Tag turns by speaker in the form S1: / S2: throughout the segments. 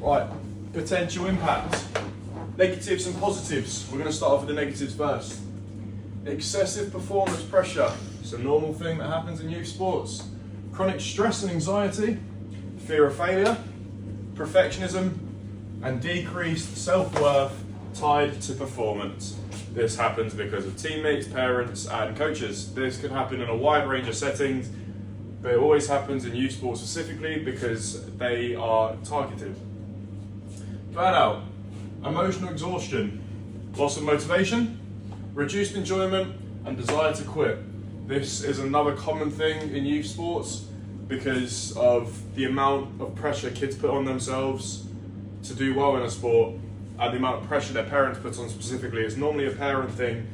S1: Right, potential impact. Negatives and positives. We're going to start off with the negatives first. Excessive performance pressure. It's a normal thing that happens in youth sports. Chronic stress and anxiety, fear of failure, perfectionism, and decreased self-worth tied to performance. This happens because of teammates, parents, and coaches. This can happen in a wide range of settings, but it always happens in youth sports specifically because they are targeted. Burnout, emotional exhaustion, loss of motivation, reduced enjoyment, and desire to quit. This is another common thing in youth sports because of the amount of pressure kids put on themselves to do well in a sport, and the amount of pressure their parents put on specifically. It's normally a parent thing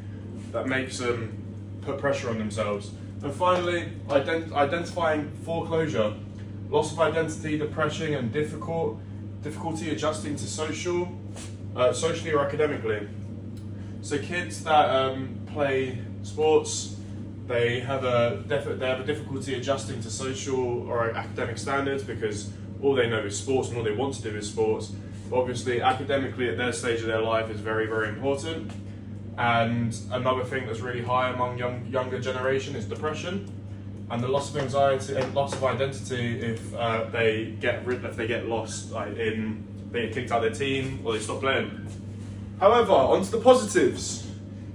S1: that makes them put pressure on themselves. And finally, identifying foreclosure, loss of identity, depression, and difficulty adjusting to socially or academically. So kids that play sports, they have a difficulty adjusting to social or academic standards because all they know is sports and all they want to do is sports. But obviously, academically at their stage of their life is very, very important. And another thing that's really high among younger generation is depression and the loss of anxiety and loss of identity if they get lost, they get kicked out of their team or they stop playing. However, onto the positives.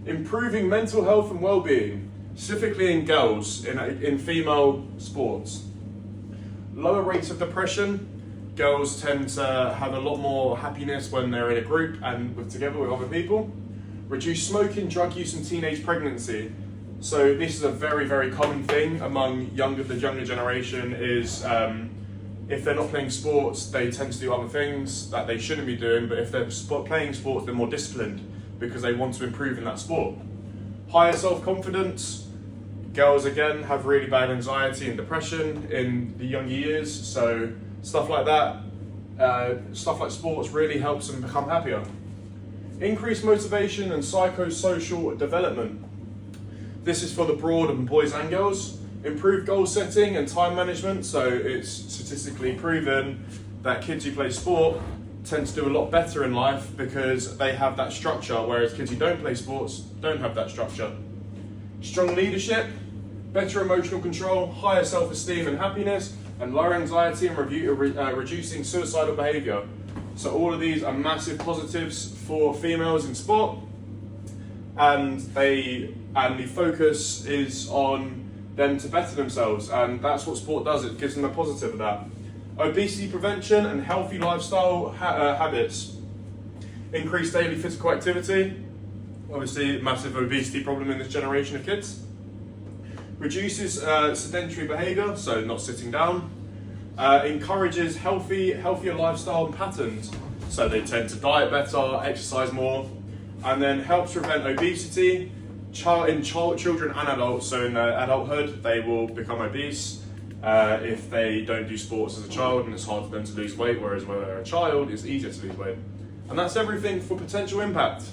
S1: Improving mental health and well-being, specifically in girls, in female sports. Lower rates of depression. Girls tend to have a lot more happiness when they're in a group and together with other people. Reduce smoking, drug use, and teenage pregnancy. So this is a very, very common thing among the younger generation is if they're not playing sports, they tend to do other things that they shouldn't be doing, but if they're playing sports, they're more disciplined because they want to improve in that sport. Higher self-confidence. Girls, again, have really bad anxiety and depression in the younger years, so stuff like that, stuff like sports really helps them become happier. Increased motivation and psychosocial development. This is for the broad and boys and girls. Improved goal setting and time management. So it's statistically proven that kids who play sport tend to do a lot better in life because they have that structure, whereas kids who don't play sports don't have that structure. Strong leadership, better emotional control, higher self-esteem and happiness, and lower anxiety and reducing suicidal behaviour. So all of these are massive positives for females in sport, and the focus is on them to better themselves, and that's what sport does. It gives them a positive of that. Obesity prevention and healthy lifestyle habits. Increased daily physical activity. Obviously, a massive obesity problem in this generation of kids. Reduces sedentary behaviour, so not sitting down. Encourages healthier lifestyle patterns, so they tend to diet better, exercise more, and then helps prevent obesity in children and adults. So in their adulthood, they will become obese if they don't do sports as a child, and it's hard for them to lose weight, whereas when they're a child, it's easier to lose weight. And that's everything for potential impact.